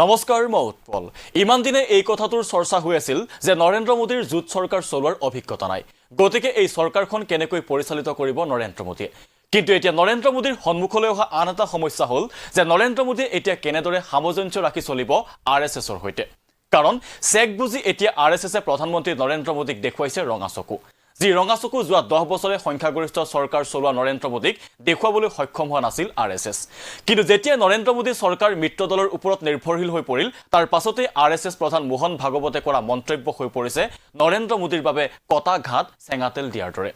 নমস্কাৰ মই উৎপল। ইমান দিনে এই কথাটোৰ চৰ্চা হৈ আছিল যে নৰেন্দ্ৰ মোদীৰ জোট চৰকাৰ চলোৱাৰ অভিজ্ঞতা নাই, গতিকে এই চৰকাৰখন কেনেকৈ পৰিচালিত কৰিব নৰেন্দ্ৰ মোদীয়ে। কিন্তু এতিয়া নৰেন্দ্ৰ মোদীৰ সন্মুখলৈ অহা আন এটা সমস্যা হ'ল যে নৰেন্দ্ৰ মোদীয়ে এতিয়া কেনেদৰে সামঞ্জস্য ৰাখি চলিব RSSৰ সৈতে। কাৰণ চেক বুজি এতিয়া RSSে প্ৰধানমন্ত্ৰী নৰেন্দ্ৰ মোদীক দেখুৱাইছে ৰঙা চকু। যি ৰঙা চকু যোৱা 10 বছৰে সংখ্যাগৰিষ্ঠ চৰকাৰ চলোৱা নৰেন্দ্ৰ মোদীক দেখুৱাবলৈ সক্ষম হোৱা নাছিল RSS। কিন্তু যেতিয়া নৰেন্দ্ৰ মোদী চৰকাৰ মিত্ৰ দলৰ ওপৰত নিৰ্ভৰশীল হৈ পৰিল, তাৰ পাছতে RSS প্ৰধান মোহন ভাগৱতে কৰা মন্তব্য হৈ পৰিছে নৰেন্দ্ৰ মোদীৰ বাবে কটা ঘাট চেঙাতেল দিয়াৰ দৰে।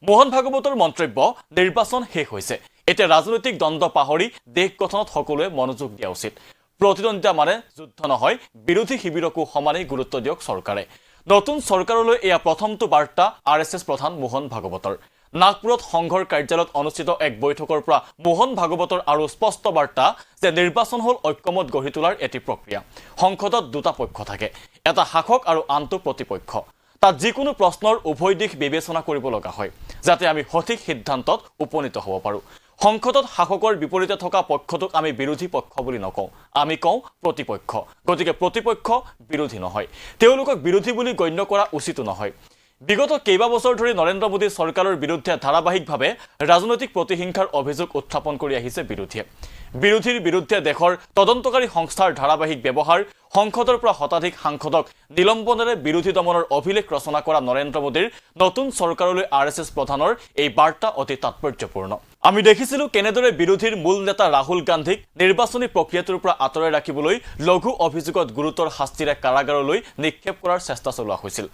মোহন ভাগৱতৰ মন্তব্য নিৰ্বাচন শেষ হৈছে, এতিয়া ৰাজনৈতিক দ্বন্দ্ব পাহৰি দেশ গঠনত সকলোৱে মনোযোগ দিয়া উচিত। প্ৰতিদ্বন্দ্বিতা মানে যুদ্ধ নহয়, বিৰোধী শিবিৰকো সমানেই গুৰুত্ব দিয়ক চৰকাৰে। নতুন চৰকাৰলৈ এয়া প্ৰথমটো বাৰ্তা RSS প্ৰধান মোহন ভাগৱতৰ। নাগপুৰত সংঘৰ কাৰ্যালয়ত অনুষ্ঠিত এক বৈঠকৰ পৰা মোহন ভাগৱতৰ আৰু স্পষ্ট বাৰ্তা যে নিৰ্বাচন হ'ল ঐক্যমত গঢ়ি তোলাৰ এটি প্ৰক্ৰিয়া। সংসদত দুটা পক্ষ থাকে, এটা শাসক আৰু আনটো প্ৰতিপক্ষ। তাত যিকোনো প্ৰশ্নৰ উভয় দিশ বিবেচনা কৰিব লগা হয়, যাতে আমি সঠিক সিদ্ধান্তত উপনীত হ'ব পাৰোঁ। সংসদত শাসকৰ বিপৰীতে থকা পক্ষটোক আমি বিৰোধী পক্ষ বুলি নকওঁ, আমি কওঁ প্ৰতিপক্ষ। গতিকে প্ৰতিপক্ষ বিৰোধী নহয়, তেওঁলোকক বিৰোধী বুলি গণ্য কৰা উচিতো নহয়। বিগত কেইবাবছৰ ধৰি নৰেন্দ্ৰ মোদী চৰকাৰৰ বিৰুদ্ধে ধাৰাবাহিকভাৱে ৰাজনৈতিক প্ৰতিহিংসাৰ অভিযোগ উত্থাপন কৰি আহিছে বিৰোধীয়ে। বিৰোধীৰ বিৰুদ্ধে দেশৰ তদন্তকাৰী সংস্থাৰ ধাৰাবাহিক ব্যৱহাৰ, সংসদৰ পৰা শতাধিক সাংসদক নিলম্বনেৰে বিৰোধী দমনৰ অভিলেখ ৰচনা কৰা নৰেন্দ্ৰ মোদীৰ নতুন চৰকাৰলৈ RSS প্ৰধানৰ এই বাৰ্তা অতি তাৎপৰ্যপূৰ্ণ। আমি দেখিছিলোঁ কেনেদৰে বিৰোধীৰ মূল নেতা ৰাহুল গান্ধীক নিৰ্বাচনী প্ৰক্ৰিয়াটোৰ পৰা আঁতৰাই ৰাখিবলৈ লঘু অভিযোগত গুৰুতৰ শাস্তিৰে কাৰাগাৰলৈ নিক্ষেপ কৰাৰ চেষ্টা চলোৱা হৈছিল।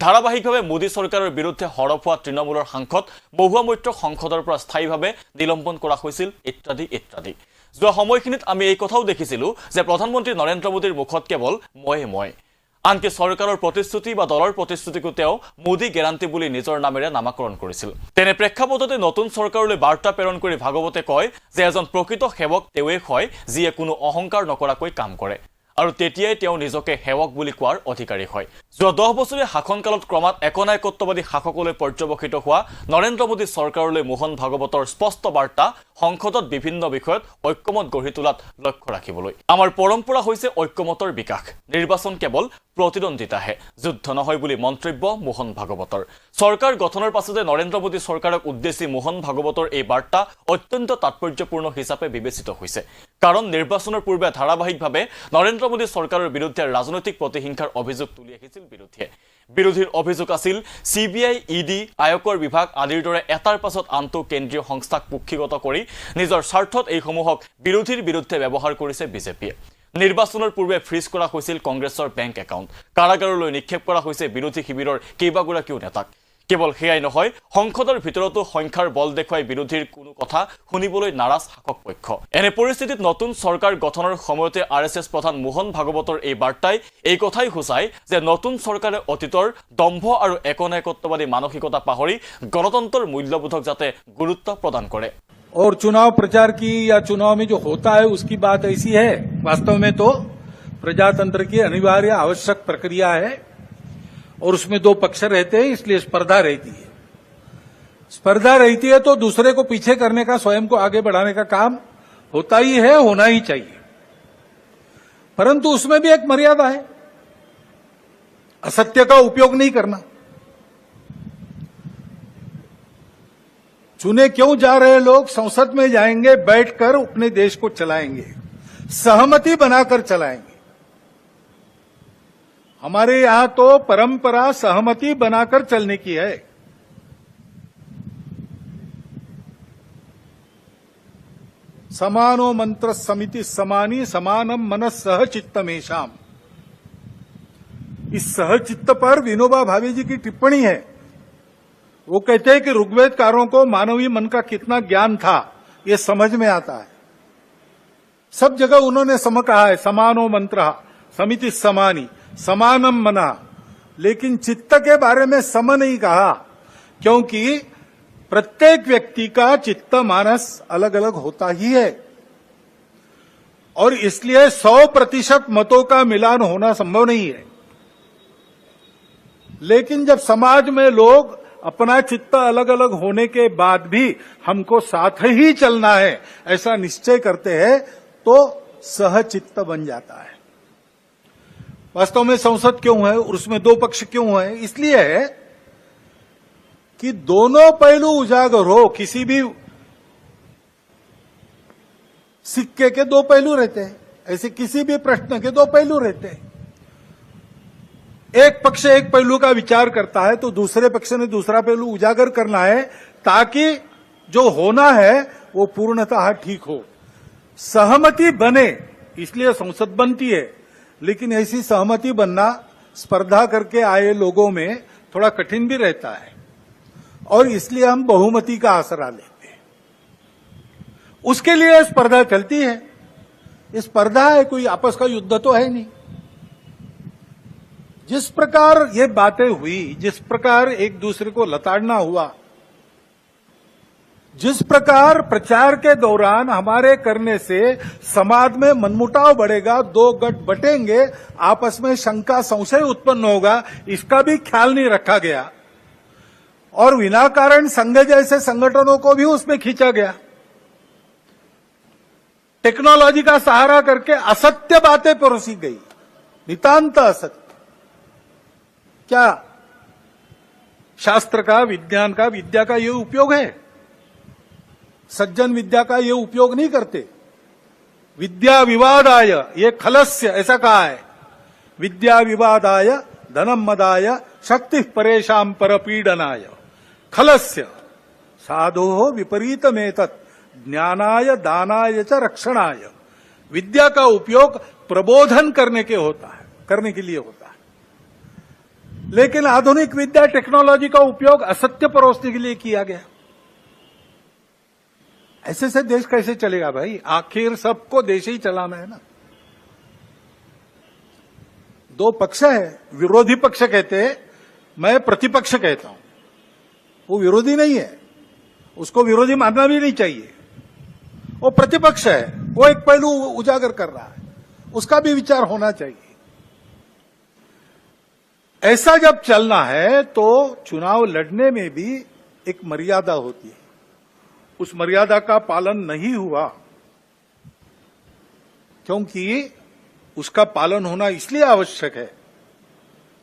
ধাৰাবাহিকভাৱে মোদী চৰকাৰৰ বিৰুদ্ধে সৰব হোৱা তৃণমূলৰ সাংসদ মহুৱা মৈত্ৰক সংসদৰ পৰা স্থায়ীভাৱে নিলম্বন কৰা হৈছিল ইত্যাদি ইত্যাদি। যোৱা সময়খিনিত আমি এই কথাও দেখিছিলোঁ যে প্ৰধানমন্ত্ৰী নৰেন্দ্ৰ মোদীৰ মুখত কেৱল মই। আনকি চৰকাৰৰ প্ৰতিশ্ৰুতি বা দলৰ প্ৰতিশ্ৰুতিকো তেওঁ মোদী গেৰাণ্টি বুলি নিজৰ নামেৰে নামাকৰণ কৰিছিল। তেনে প্ৰেক্ষাপটতে নতুন চৰকাৰলৈ বাৰ্তা প্ৰেৰণ কৰি ভাগৱতে কয় যে এজন প্ৰকৃত সেৱক তেওঁৱেই হয় যিয়ে কোনো অহংকাৰ নকৰাকৈ কাম কৰে, আৰু তেতিয়াই তেওঁ নিজকে সেৱক বুলি কোৱাৰ অধিকাৰী হয়। যোৱা 10 বছৰীয়া শাসনকালত ক্ৰমাৎ একনায়কত্ববাদী শাসকলৈ পৰ্যবসিত হোৱা নৰেন্দ্ৰ মোদী চৰকাৰলৈ মোহন ভাগৱতৰ স্পষ্ট বাৰ্তা সংসদত বিভিন্ন বিষয়ত ঐক্যমত গঢ়ি তোলাত লক্ষ্য ৰাখিবলৈ। আমাৰ পৰম্পৰা হৈছে ঐক্যমতৰ বিকাশ, নিৰ্বাচন কেৱল প্ৰতিদ্বন্দ্বিতাহে, যুদ্ধ নহয় বুলি মন্তব্য মোহন ভাগৱতৰ। চৰকাৰ গঠনৰ পাছতে নৰেন্দ্ৰ মোদী চৰকাৰক উদ্দেশ্যি মোহন ভাগৱতৰ এই বাৰ্তা অত্যন্ত তাৎপৰ্যপূৰ্ণ হিচাপে বিবেচিত হৈছে। কাৰণ নিৰ্বাচনৰ পূৰ্বে ধাৰাবাহিকভাৱে নৰেন্দ্ৰ মোদী চৰকাৰৰ বিৰুদ্ধে ৰাজনৈতিক প্ৰতিহিংসাৰ অভিযোগ তুলি আহিছিল বিৰোধীয়ে। বিৰোধীৰ অভিযোগ আছিল CBI, ED, আয়কৰ বিভাগ আদিৰ দৰে এটাৰ পাছত আনটো কেন্দ্ৰীয় সংস্থাক কুক্ষিগত কৰি নিজৰ স্বাৰ্থত এইসমূহক বিৰোধীৰ বিৰুদ্ধে ব্যৱহাৰ কৰিছে বিজেপিয়ে। নিৰ্বাচনৰ পূৰ্বে ফ্ৰিজ কৰা হৈছিল কংগ্ৰেছৰ বেংক একাউণ্ট, কাৰাগাৰলৈ নিক্ষেপ কৰা হৈছে বিৰোধী শিবিৰৰ কেইবাগৰাকীও নেতাক। কেৱল সেয়াই নহয়, সংসদৰ ভিতৰতো সংখ্যাৰ বল দেখুৱাই বিৰোধীৰ কোনো কথা শুনিবলৈ নাৰাজ শাসক পক্ষ। এনে পৰিস্থিতিত নতুন চৰকাৰ গঠনৰ সময়তে RSS প্ৰধান মোহন ভাগৱতৰ এই বাৰ্তাই এই কথাই সূচায় যে নতুন চৰকাৰে অতীতৰ দম্ভ আৰু একনায়কত্ববাদী মানসিকতা পাহৰি গণতন্ত্ৰৰ মূল্যবোধক যাতে গুৰুত্ব প্ৰদান কৰে। और चुनाव प्रचार की या चुनाव में जो होता है उसकी बात ऐसी है, वास्तव में तो प्रजातंत्र की अनिवार्य आवश्यक प्रक्रिया है और उसमें दो पक्ष रहते हैं, इसलिए स्पर्धा रहती है। स्पर्धा रहती है तो दूसरे को पीछे करने का, स्वयं को आगे बढ़ाने का काम होता ही है, होना ही चाहिए। परंतु उसमें भी एक मर्यादा है, असत्य का उपयोग नहीं करना। चुने क्यों जा रहे लोग संसद में जाएंगे, बैठकर अपने देश को चलाएंगे, सहमति बनाकर चलाएंगे। हमारे यहां तो परंपरा सहमति बनाकर चलने की है। समानो मंत्र समिति समानी समानम मनस सहचित्तमेषाम। इस सहचित्त पर विनोबा भावे जी की टिप्पणी है। वो कहते हैं कि ऋग्वेदकारों को मानवीय मन का कितना ज्ञान था ये समझ में आता है। सब जगह उन्होंने कहा है समानो मंत्र समिति समानी समानम मना, लेकिन चित्त के बारे में सम नहीं कहा, क्योंकि प्रत्येक व्यक्ति का चित्त मानस अलग अलग होता ही है और इसलिए 100% मतों का मिलान होना संभव नहीं है। लेकिन जब समाज में लोग अपना चित्त अलग अलग होने के बाद भी हमको साथ ही चलना है ऐसा निश्चय करते हैं तो सहचित्त बन जाता है। वास्तव में संसद क्यों है और उसमें दो पक्ष क्यों है? इसलिए है कि दोनों पहलू उजागर हो। किसी भी सिक्के के दो पहलू रहते हैं, ऐसे किसी भी प्रश्न के दो पहलू रहते हैं। एक पक्ष एक पहलू का विचार करता है तो दूसरे पक्ष ने दूसरा पहलू उजागर करना है, ताकि जो होना है वो पूर्णतः ठीक हो, सहमति बने। इसलिए संसद बनती है, लेकिन ऐसी सहमति बनना स्पर्धा करके आए लोगों में थोड़ा कठिन भी रहता है, और इसलिए हम बहुमति का आसरा लेते हैं। उसके लिए स्पर्धा चलती है। ये स्पर्धा है, कोई आपस का युद्ध तो है नहीं। जिस प्रकार ये बातें हुई, जिस प्रकार एक दूसरे को लताड़ना हुआ, जिस प्रकार प्रचार के दौरान हमारे करने से समाज में मनमुटाव बढ़ेगा, दो गठ बटेंगे, आपस में शंका संशय उत्पन्न होगा, इसका भी ख्याल नहीं रखा गया, और विनाकारण संघ जैसे संगठनों को भी उसमें खींचा गया। टेक्नोलॉजी का सहारा करके असत्य बातें परोसी गई, नितांत असत्य। क्या शास्त्र का, विज्ञान का, विद्या का ये उपयोग है? सज्जन विद्या का ये उपयोग नहीं करते। विद्या विवादाय ये खलस्य, ऐसा कहा है। विद्या विवादाय धनम मदाय शक्ति परेशान परपीडनाय खलस्य साधो विपरीतमेतत् ज्ञानाय दानाय च रक्षणाय। विद्या का उपयोग प्रबोधन करने के लिए होता है, लेकिन आधुनिक विद्या टेक्नोलॉजी का उपयोग असत्य परोसने के लिए किया गया। ऐसे से देश कैसे चलेगा भाई? आखिर सबको देश ही चलाना है ना। दो पक्ष है, विरोधी पक्ष कहते हैं, मैं प्रतिपक्ष कहता हूं। वो विरोधी नहीं है, उसको विरोधी मानना भी नहीं चाहिए। वो प्रतिपक्ष है, वो एक पहलू उजागर कर रहा है, उसका भी विचार होना चाहिए। ऐसा जब चलना है तो चुनाव लड़ने में भी एक मर्यादा होती है। उस मर्यादा का पालन नहीं हुआ, क्योंकि उसका पालन होना इसलिए आवश्यक है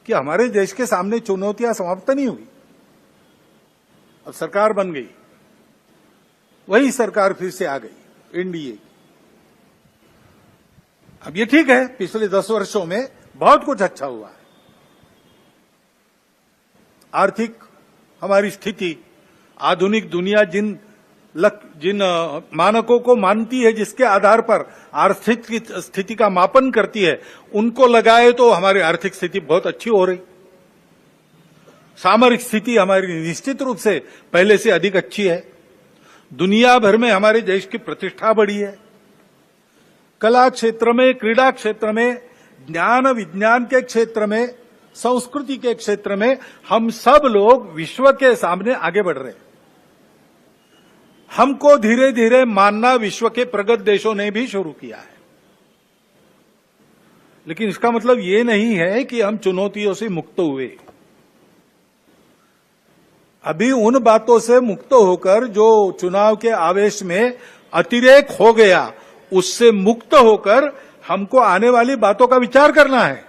कि हमारे देश के सामने चुनौतियां समाप्त नहीं हुई। अब सरकार बन गई, वही सरकार फिर से आ गई, एनडीए। अब ये ठीक है, पिछले 10 वर्षों में बहुत कुछ अच्छा हुआ है। आर्थिक हमारी स्थिति, आधुनिक दुनिया जिन मानकों को मानती है, जिसके आधार पर आर्थिक स्थिति का मापन करती है, उनको लगाए तो हमारी आर्थिक स्थिति बहुत अच्छी हो रही। सामरिक स्थिति हमारी निश्चित रूप से पहले से अधिक अच्छी है। दुनिया भर में हमारे देश की प्रतिष्ठा बढ़ी है। कला क्षेत्र में, क्रीड़ा क्षेत्र में, ज्ञान विज्ञान के क्षेत्र में, संस्कृति के क्षेत्र में हम सब लोग विश्व के सामने आगे बढ़ रहे हैं। हमको धीरे धीरे मानना विश्व के प्रगत देशों ने भी शुरू किया है। लेकिन इसका मतलब ये नहीं है कि हम चुनौतियों से मुक्त हुए। अभी उन बातों से मुक्त होकर, जो चुनाव के आवेश में अतिरेक हो गया, उससे मुक्त होकर हमको आने वाली बातों का विचार करना है।